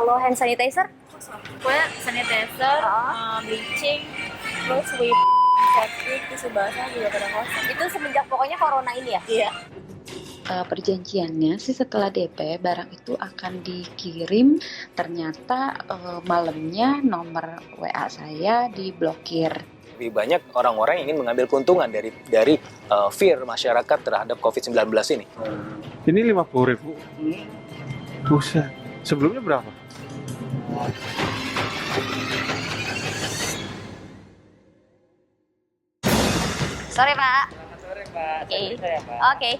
Kalau hand sanitizer? Pokoknya sanitizer, bleaching, terus whip, antiseptik, tisu basah juga pada kosong. Itu semenjak pokoknya corona ini ya? Iya. Perjanjiannya sih setelah DP barang itu akan dikirim, ternyata malamnya nomor WA saya diblokir. Lebih banyak orang-orang yang ingin mengambil keuntungan dari fear masyarakat terhadap COVID-19 ini. Ini 50.000. Buset. Sebelumnya berapa? Sore Pak. Selamat sore Pak. Oke. Bisa ya Pak? Oke.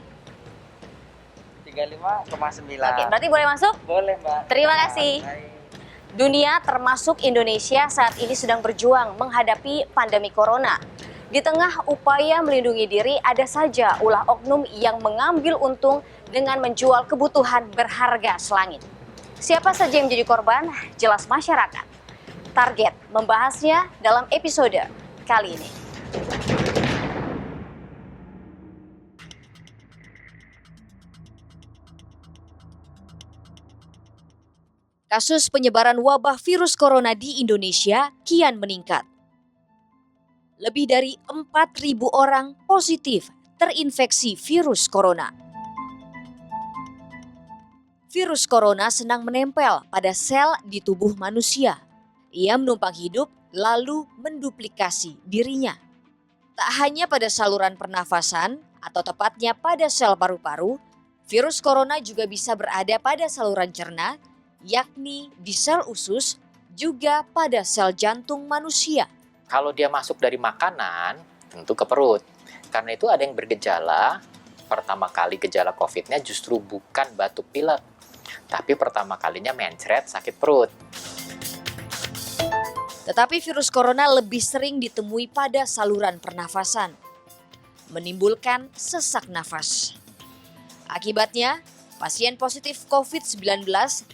35,9. Oke, berarti boleh masuk? Boleh Mbak. Terima kasih. Baik. Dunia termasuk Indonesia saat ini sedang berjuang menghadapi pandemi corona. Di tengah upaya melindungi diri, ada saja ulah oknum yang mengambil untung dengan menjual kebutuhan berharga selangit. Siapa saja yang menjadi korban? Jelas masyarakat. Target membahasnya dalam episode kali ini. Kasus penyebaran wabah virus corona di Indonesia kian meningkat. Lebih dari 4.000 orang positif terinfeksi virus corona. Virus corona senang menempel pada sel di tubuh manusia. Ia menumpang hidup lalu menduplikasi dirinya. Tak hanya pada saluran pernafasan atau tepatnya pada sel paru-paru, virus corona juga bisa berada pada saluran cerna, yakni di sel usus, juga pada sel jantung manusia. Kalau dia masuk dari makanan, tentu ke perut. Karena itu ada yang bergejala, pertama kali gejala COVID-nya justru bukan batuk pilek, tapi pertama kalinya mencret sakit perut. Tetapi virus corona lebih sering ditemui pada saluran pernafasan, menimbulkan sesak nafas. Akibatnya, pasien positif COVID-19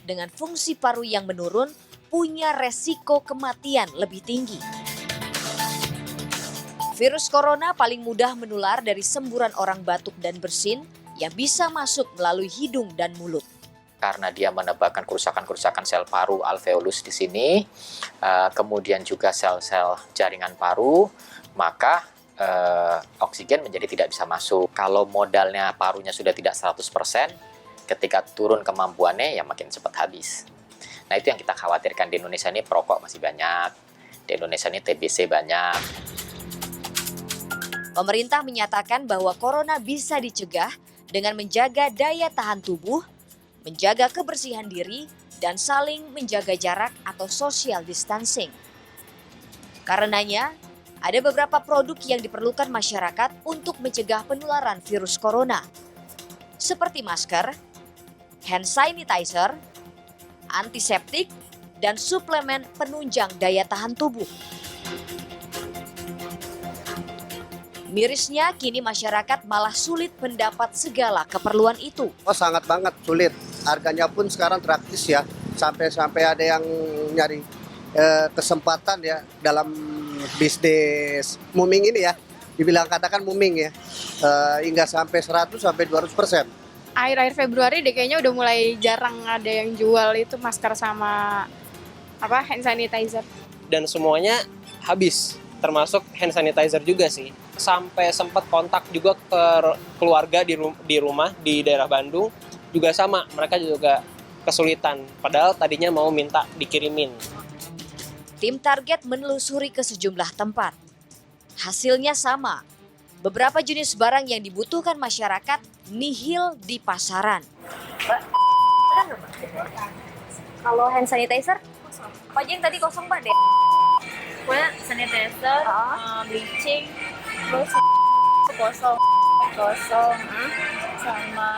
dengan fungsi paru yang menurun punya resiko kematian lebih tinggi. Virus corona paling mudah menular dari semburan orang batuk dan bersin yang bisa masuk melalui hidung dan mulut. Karena dia menyebabkan kerusakan-kerusakan sel paru alveolus di sini, kemudian juga sel-sel jaringan paru, maka oksigen menjadi tidak bisa masuk. Kalau modalnya parunya sudah tidak 100%, ketika turun kemampuannya ya makin cepat habis. Nah itu yang kita khawatirkan di Indonesia ini, perokok masih banyak, di Indonesia ini TBC banyak. Pemerintah menyatakan bahwa corona bisa dicegah dengan menjaga daya tahan tubuh, menjaga kebersihan diri, dan saling menjaga jarak atau social distancing. Karenanya, ada beberapa produk yang diperlukan masyarakat untuk mencegah penularan virus corona, seperti masker, hand sanitizer, antiseptik, dan suplemen penunjang daya tahan tubuh. Mirisnya, kini masyarakat malah sulit mendapat segala keperluan itu. Oh sangat banget sulit, harganya pun sekarang drastis ya, sampai ada yang nyari kesempatan ya dalam bisnis muming ini ya, dibilang katakan muming ya, hingga sampai 100 sampai 200%. Akhir-akhir Februari deh kayaknya udah mulai jarang ada yang jual itu masker sama hand sanitizer. Dan semuanya habis, termasuk hand sanitizer juga sih. Sampai sempat kontak juga ke keluarga di rumah di daerah Bandung, juga sama, mereka juga kesulitan, padahal tadinya mau minta dikirimin. Tim Target menelusuri ke sejumlah tempat. Hasilnya sama, beberapa jenis barang yang dibutuhkan masyarakat nihil di pasaran. Kalau hand sanitizer? Apa aja yang tadi kosong Pak? Pokoknya sanitizer, bleaching, terus kosong, sama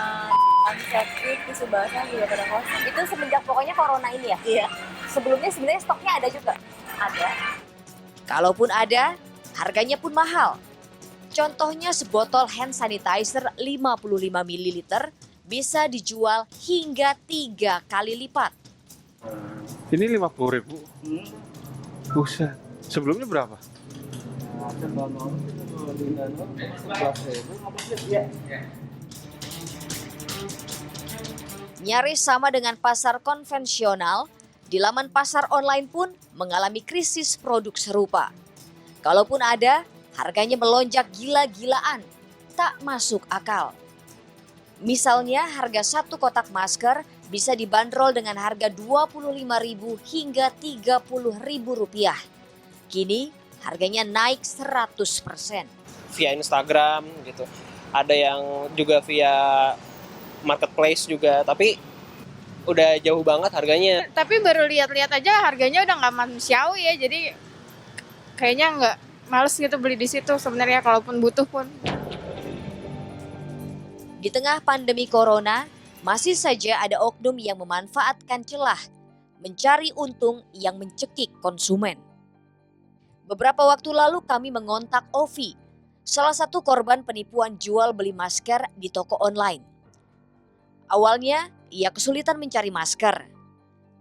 antiseptik, tisu basah juga pada kosong. Itu semenjak pokoknya corona ini ya? Iya. Sebelumnya sebenarnya stoknya ada juga? Ada. Kalaupun ada, harganya pun mahal. Contohnya sebotol hand sanitizer 55 ml bisa dijual hingga 3 kali lipat. Ini 50.000. Buset. Sebelumnya berapa? Nyaris sama dengan pasar konvensional, Di laman pasar online pun mengalami krisis produk serupa. Kalaupun ada, harganya melonjak gila-gilaan, tak masuk akal. Misalnya harga satu kotak masker bisa dibanderol dengan harga Rp25.000 hingga Rp30.000. Kini harganya naik 100%. Via Instagram gitu. Ada yang juga via marketplace juga, tapi udah jauh banget harganya. Tapi baru lihat-lihat aja harganya udah nggak manusiawi ya, jadi kayaknya nggak, males gitu beli di situ sebenarnya kalaupun butuh pun. Di tengah pandemi corona, masih saja ada oknum yang memanfaatkan celah, mencari untung yang mencekik konsumen. Beberapa waktu lalu kami mengontak Ovi, salah satu korban penipuan jual beli masker di toko online. Awalnya, ia kesulitan mencari masker.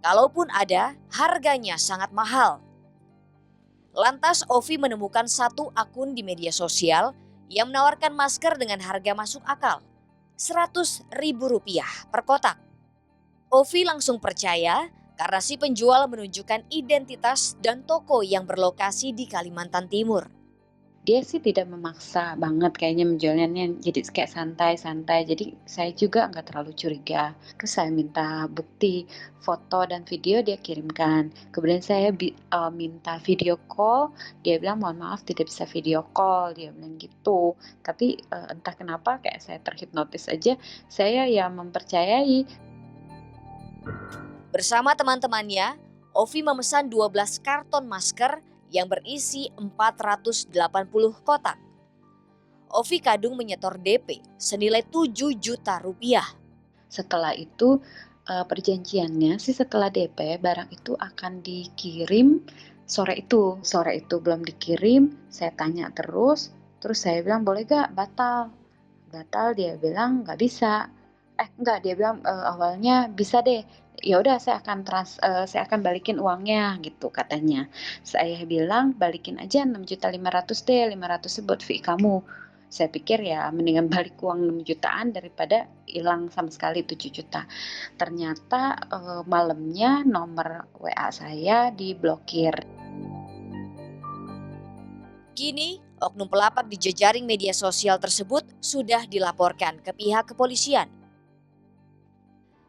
Kalaupun ada, harganya sangat mahal. Lantas Ovi menemukan satu akun di media sosial yang menawarkan masker dengan harga masuk akal, Rp100.000 per kotak. Ovi langsung percaya karena si penjual menunjukkan identitas dan toko yang berlokasi di Kalimantan Timur. Dia sih tidak memaksa banget kayaknya menjualnya, jadi kayak santai-santai. Jadi saya juga nggak terlalu curiga. Terus saya minta bukti foto dan video, dia kirimkan. Kemudian saya minta video call, dia bilang mohon maaf tidak bisa video call, dia bilang gitu. Tapi entah kenapa kayak saya terhipnotis aja, saya ya mempercayai. Bersama teman-temannya, Ovi memesan 12 karton masker yang berisi 480 kotak. Ovi kadung menyetor DP senilai Rp7 juta. Setelah itu perjanjiannya sih setelah DP barang itu akan dikirim sore itu. Sore itu belum dikirim, saya tanya terus saya bilang boleh gak batal? Batal, dia bilang nggak bisa. Enggak, dia bilang awalnya bisa deh. Ya udah saya akan balikin uangnya gitu katanya. Saya bilang balikin aja 6.500.000 deh, 500 buat fee kamu. Saya pikir ya mendingan balik uang 6 jutaan daripada hilang sama sekali 7 juta. Ternyata malamnya nomor WA saya diblokir. Kini, oknum pelapak di jejaring media sosial tersebut sudah dilaporkan ke pihak kepolisian.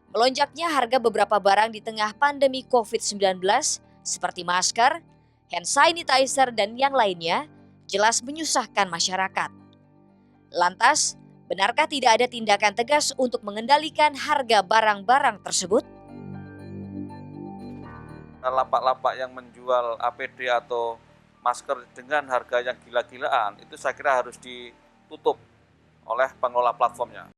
Melonjaknya harga beberapa barang di tengah pandemi COVID-19 seperti masker, hand sanitizer, dan yang lainnya jelas menyusahkan masyarakat. Lantas, benarkah tidak ada tindakan tegas untuk mengendalikan harga barang-barang tersebut? Lapak-lapak yang menjual APD atau masker dengan harga yang gila-gilaan itu saya kira harus ditutup oleh pengelola platformnya.